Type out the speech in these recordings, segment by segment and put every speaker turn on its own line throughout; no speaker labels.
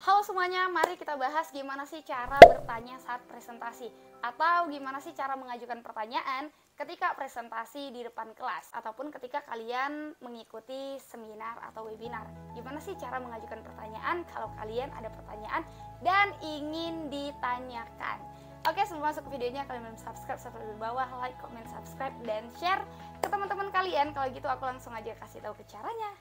Halo semuanya, mari kita bahas gimana sih cara bertanya saat presentasi atau gimana sih cara mengajukan pertanyaan ketika presentasi di depan kelas ataupun ketika kalian mengikuti seminar atau webinar. Gimana sih cara mengajukan pertanyaan kalau kalian ada pertanyaan dan ingin ditanyakan. Oke, sebelum masuk ke videonya kalian belum subscribe, serta di bawah like, comment, subscribe, dan share ke teman-teman kalian. Kalau gitu aku langsung aja kasih tahu ke caranya.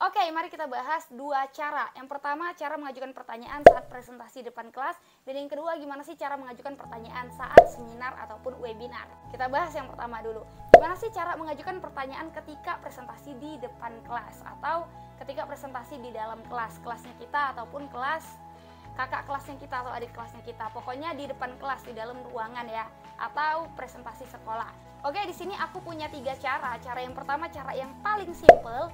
Oke, mari kita bahas dua cara. Yang pertama, cara mengajukan pertanyaan saat presentasi depan kelas. Dan yang kedua, gimana sih cara mengajukan pertanyaan saat seminar ataupun webinar. Kita bahas yang pertama dulu. Gimana sih cara mengajukan pertanyaan ketika presentasi di depan kelas atau ketika presentasi di dalam kelas, kelasnya kita ataupun kelas kakak kelasnya kita atau adik kelasnya kita. Pokoknya di depan kelas, di dalam ruangan ya, atau presentasi sekolah. Oke, di sini aku punya tiga cara. Cara yang pertama, cara yang paling simple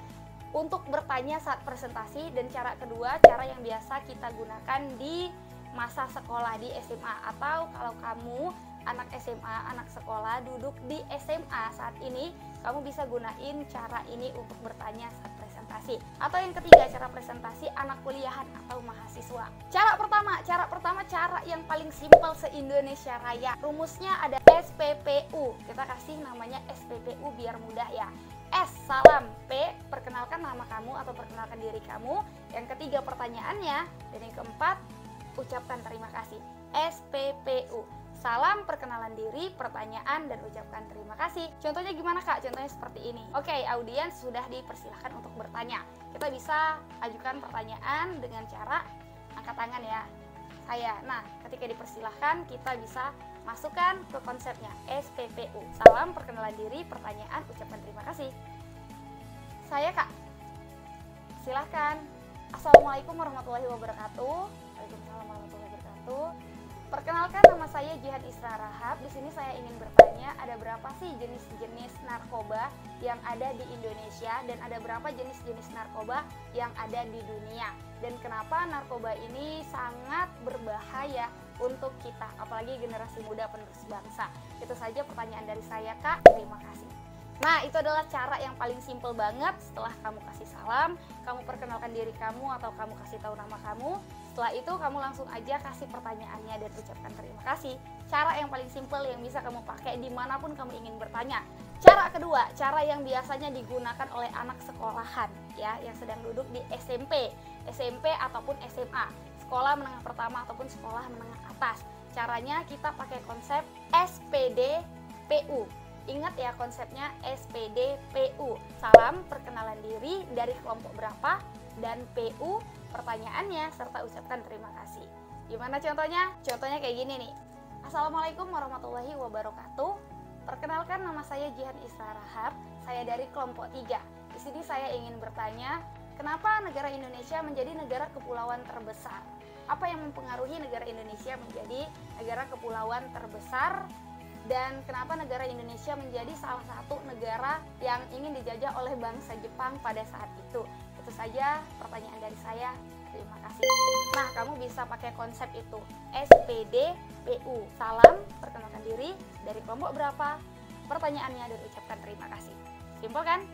untuk bertanya saat presentasi, dan cara kedua, cara yang biasa kita gunakan di masa sekolah di SMA, atau kalau kamu anak SMA, anak sekolah duduk di SMA saat ini, kamu bisa gunain cara ini untuk bertanya saat presentasi. Atau yang ketiga, cara presentasi anak kuliahan atau mahasiswa. Cara pertama, cara yang paling simpel se-Indonesia Raya. Rumusnya ada SPPU. Kita kasih namanya SPPU biar mudah ya. S, salam. P, perkenalkan nama kamu atau perkenalkan diri kamu. Yang ketiga, pertanyaannya. Dan yang keempat, ucapkan terima kasih. SPPU. Salam, perkenalan diri, pertanyaan, dan ucapkan terima kasih. Contohnya gimana Kak? Contohnya seperti ini. Oke, audiens sudah dipersilahkan untuk bertanya. Kita bisa ajukan pertanyaan dengan cara angkat tangan ya. Saya. Nah, ketika dipersilahkan, kita bisa masukkan ke konsepnya SPPU. Salam, perkenalan diri, pertanyaan, ucapan terima kasih. Saya Kak. Silahkan. Assalamualaikum warahmatullahi wabarakatuh. Waalaikumsalam warahmatullahi wabarakatuh. Perkenalkan, nama saya Jihan Isra Rahab. Di sini saya ingin bertanya, ada berapa sih jenis-jenis narkoba yang ada di Indonesia dan ada berapa jenis-jenis narkoba yang ada di dunia? Dan kenapa narkoba ini sangat berbahaya untuk kita, apalagi generasi muda penerus bangsa? Itu saja pertanyaan dari saya Kak, terima kasih. Nah, itu adalah cara yang paling simple banget. Setelah kamu kasih salam, kamu perkenalkan diri kamu atau kamu kasih tahu nama kamu. Setelah itu kamu langsung aja kasih pertanyaannya dan ucapkan terima kasih. Cara yang paling simple yang bisa kamu pakai dimanapun kamu ingin bertanya. Cara kedua, cara yang biasanya digunakan oleh anak sekolahan ya, yang sedang duduk di SMP ataupun SMA, sekolah menengah pertama ataupun sekolah menengah atas. Caranya kita pakai konsep SPDPU. Ingat ya konsepnya SPDPU. Salam, perkenalan diri, dari kelompok berapa, dan PU, pertanyaannya, serta ucapkan terima kasih. Gimana contohnya? Contohnya kayak gini nih. Assalamualaikum warahmatullahi wabarakatuh. Perkenalkan, nama saya Jihan Isra Rahab. Saya dari kelompok 3. Di sini saya ingin bertanya, kenapa negara Indonesia menjadi negara kepulauan terbesar? Apa yang mempengaruhi negara Indonesia menjadi negara kepulauan terbesar? Dan kenapa negara Indonesia menjadi salah satu negara yang ingin dijajah oleh bangsa Jepang pada saat itu? Itu saja pertanyaan dari saya. Terima kasih. Nah, kamu bisa pakai konsep itu. SPDPU. Salam, perkenalkan diri, dari kelompok berapa, pertanyaannya, dan ucapkan terima kasih. Simpel kan?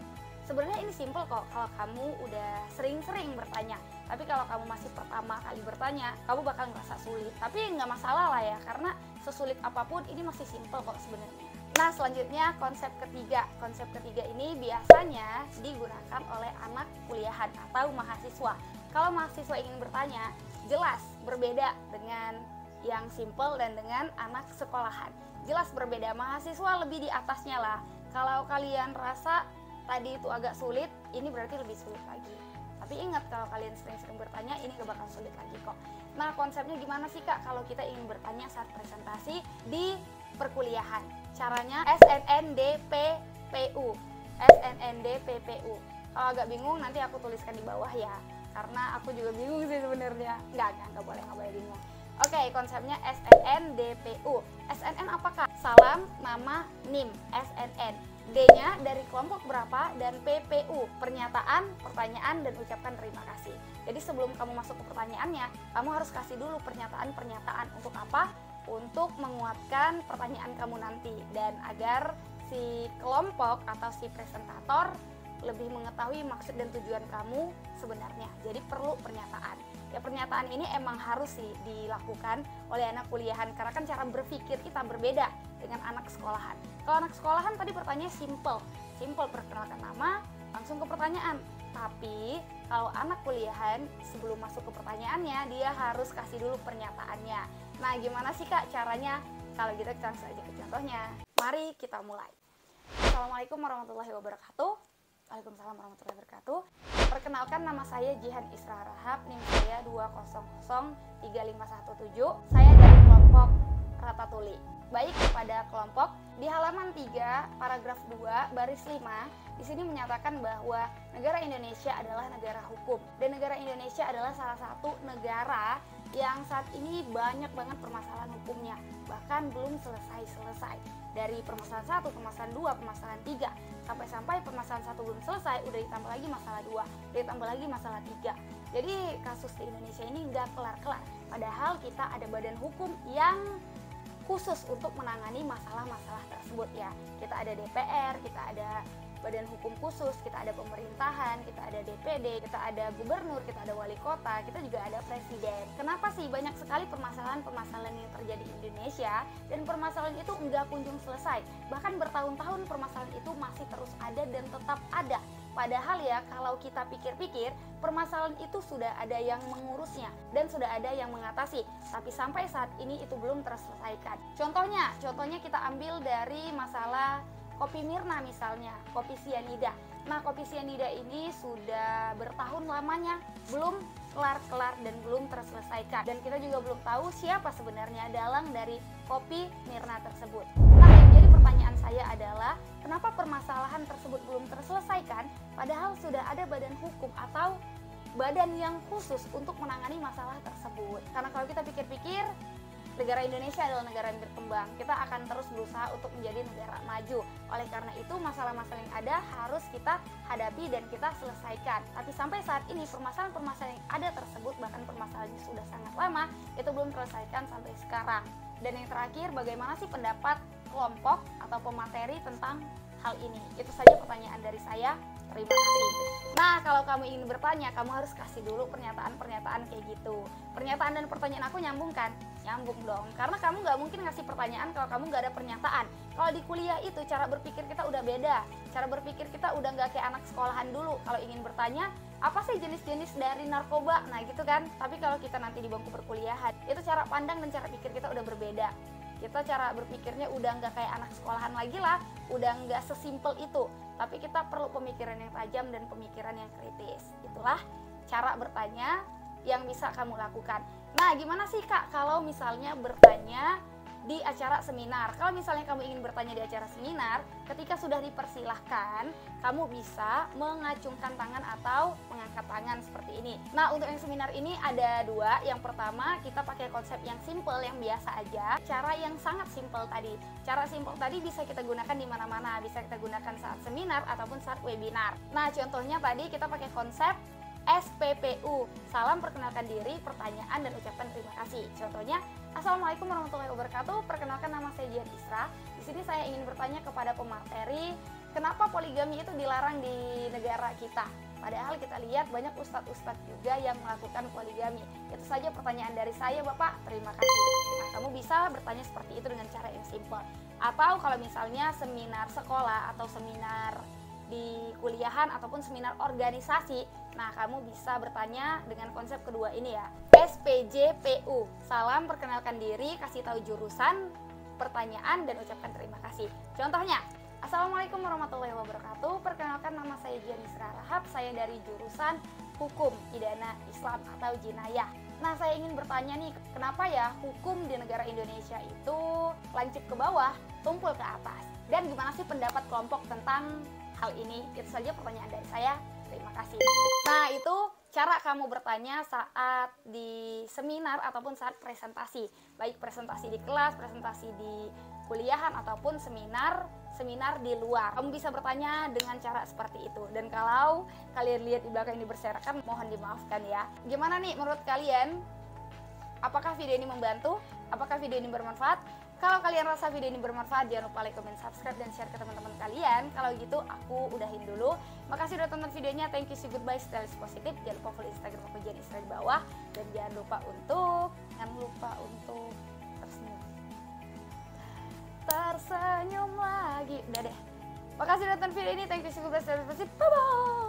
Sebenarnya ini simpel kok kalau kamu udah sering-sering bertanya. Tapi kalau kamu masih pertama kali bertanya, kamu bakal ngerasa sulit. Tapi nggak masalah lah ya, karena sesulit apapun ini masih simpel kok sebenarnya. Nah, selanjutnya konsep ketiga. Konsep ketiga ini biasanya digunakan oleh anak kuliahan atau mahasiswa. Kalau mahasiswa ingin bertanya, jelas berbeda dengan yang simple dan dengan anak sekolahan. Jelas berbeda, mahasiswa lebih di atasnya lah. Kalau kalian rasa tadi itu agak sulit, ini berarti lebih sulit lagi. Tapi ingat, kalau kalian sering-sering bertanya, ini gak bakal sulit lagi kok. Nah, konsepnya gimana sih Kak kalau kita ingin bertanya saat presentasi di perkuliahan? Caranya SNNDPPU. SNNDPPU. Kalau agak bingung nanti aku tuliskan di bawah ya. Karena aku juga bingung sih sebenarnya. Nggak boleh bingung. Oke, konsepnya SNNDPU. SNN apa Kak? Salam, nama, NIM, SNN. D-nya dari kelompok berapa, dan PPU, pernyataan, pertanyaan, dan ucapkan terima kasih. Jadi sebelum kamu masuk ke pertanyaannya, kamu harus kasih dulu pernyataan-pernyataan. Untuk apa? Untuk menguatkan pertanyaan kamu nanti, dan agar si kelompok atau si presentator lebih mengetahui maksud dan tujuan kamu sebenarnya. Jadi perlu pernyataan. Ya pernyataan ini emang harus sih dilakukan oleh anak kuliahan karena kan cara berpikir kita berbeda dengan anak sekolahan. Kalau anak sekolahan tadi pertanyaannya simple perkenalkan nama, langsung ke pertanyaan. Tapi kalau anak kuliahan sebelum masuk ke pertanyaannya dia harus kasih dulu pernyataannya. Nah gimana sih Kak caranya? Kalau gitu kita langsung aja ke contohnya. Mari kita mulai. Assalamualaikum warahmatullahi wabarakatuh. Waalaikumsalam warahmatullahi wabarakatuh. Perkenalkan, nama saya Jihan Isra Rahab, NIM saya 2003517. Saya dari kelompok Ratatuli. Baik, pada kelompok di halaman 3 paragraf 2 baris 5 di sini menyatakan bahwa negara Indonesia adalah negara hukum dan negara Indonesia adalah salah satu negara yang saat ini banyak banget permasalahan hukumnya, bahkan belum selesai dari permasalahan 1, permasalahan 2, permasalahan 3 sampai permasalahan 1 belum selesai udah ditambah lagi masalah 2, ditambah lagi masalah 3. Jadi kasus di Indonesia ini nggak kelar-kelar, padahal kita ada badan hukum yang khusus untuk menangani masalah-masalah tersebut ya. Kita ada DPR, kita ada badan hukum khusus, kita ada pemerintahan, kita ada DPD, kita ada gubernur, kita ada wali kota, kita juga ada presiden. Kenapa sih banyak sekali permasalahan-permasalahan yang terjadi di Indonesia dan permasalahan itu enggak kunjung selesai. Bahkan bertahun-tahun permasalahan itu masih terus ada dan tetap ada. Padahal ya kalau kita pikir-pikir permasalahan itu sudah ada yang mengurusnya dan sudah ada yang mengatasi. Tapi sampai saat ini itu belum terselesaikan. Contohnya kita ambil dari masalah kopi Mirna misalnya, kopi sianida. Nah kopi sianida ini sudah bertahun lamanya belum kelar-kelar dan belum terselesaikan. Dan kita juga belum tahu siapa sebenarnya dalang dari kopi Mirna tersebut. Nah yang jadi pertanyaan saya adalah kenapa permasalahan tersebut belum terselesaikan padahal sudah ada badan hukum atau badan yang khusus untuk menangani masalah tersebut. Karena kalau kita pikir-pikir negara Indonesia adalah negara yang berkembang, kita akan terus berusaha untuk menjadi negara maju. Oleh karena itu masalah-masalah yang ada harus kita hadapi dan kita selesaikan. Tapi sampai saat ini permasalahan-permasalahan yang ada tersebut, bahkan permasalahannya sudah sangat lama, itu belum terselesaikan sampai sekarang. Dan yang terakhir, bagaimana sih pendapat kelompok atau pemateri tentang hal ini? Itu saja pertanyaan dari saya. Terima kasih. Nah, kalau kamu ingin bertanya, kamu harus kasih dulu pernyataan-pernyataan kayak gitu. Pernyataan dan pertanyaan aku nyambung kan? Nyambung dong. Karena kamu nggak mungkin ngasih pertanyaan kalau kamu nggak ada pernyataan. Kalau di kuliah itu cara berpikir kita udah beda. Cara berpikir kita udah nggak kayak anak sekolahan dulu. Kalau ingin bertanya, apa sih jenis-jenis dari narkoba? Nah gitu kan. Tapi kalau kita nanti di bangku perkuliahan, itu cara pandang dan cara pikir kita udah berbeda. Kita cara berpikirnya udah nggak kayak anak sekolahan lagi lah, udah nggak sesimpel itu. Tapi kita perlu pemikiran yang tajam dan pemikiran yang kritis. Itulah cara bertanya yang bisa kamu lakukan. Nah, gimana sih Kak kalau misalnya bertanya di acara seminar? Kalau misalnya kamu ingin bertanya di acara seminar, ketika sudah dipersilahkan, kamu bisa mengacungkan tangan atau mengangkat tangan seperti ini. Nah, untuk yang seminar ini ada dua. Yang pertama, kita pakai konsep yang simple, yang biasa aja. Cara yang sangat simple tadi. Cara simple tadi bisa kita gunakan di mana-mana. Bisa kita gunakan saat seminar ataupun saat webinar. Nah, contohnya tadi kita pakai konsep SPPU, salam perkenalkan diri, pertanyaan dan ucapan terima kasih. Contohnya, Assalamualaikum warahmatullahi wabarakatuh. Perkenalkan nama saya Jihan Isra. Di sini saya ingin bertanya kepada pemateri, kenapa poligami itu dilarang di negara kita? Padahal kita lihat banyak ustadz-ustadz juga yang melakukan poligami. Itu saja pertanyaan dari saya, Bapak. Terima kasih. Nah, kamu bisa bertanya seperti itu dengan cara yang simple. Atau kalau misalnya seminar sekolah atau seminar di kuliahan ataupun seminar organisasi, nah kamu bisa bertanya dengan konsep kedua ini ya, SPJPU, salam perkenalkan diri, kasih tahu jurusan, pertanyaan dan ucapkan terima kasih. Contohnya, Assalamualaikum warahmatullahi wabarakatuh. Perkenalkan nama saya Jihan Isra Rahab, saya dari jurusan Hukum Pidana Islam atau Jinayah. Nah, saya ingin bertanya nih, kenapa ya hukum di negara Indonesia itu lancip ke bawah, tumpul ke atas? Dan gimana sih pendapat kelompok tentang hal ini? Itu saja pertanyaan dari saya. Terima kasih. Nah, itu cara kamu bertanya saat di seminar ataupun saat presentasi. Baik presentasi di kelas, presentasi di kuliahan ataupun seminar di luar. Kamu bisa bertanya dengan cara seperti itu. Dan kalau kalian lihat di belakang ini berserakan, mohon dimaafkan ya. Gimana nih menurut kalian? Apakah video ini membantu? Apakah video ini bermanfaat? Kalau kalian rasa video ini bermanfaat, jangan lupa like, comment, subscribe, dan share ke teman-teman kalian. Kalau gitu, aku udahin dulu. Makasih udah tonton videonya. Thank you, see goodbye, stay positif. Jangan lupa follow Instagram aku Jenny Isra di bawah. Dan jangan lupa untuk tersenyum lagi. Udah deh. Makasih udah tonton video ini. Thank you, see goodbye, stay positif. Bye-bye.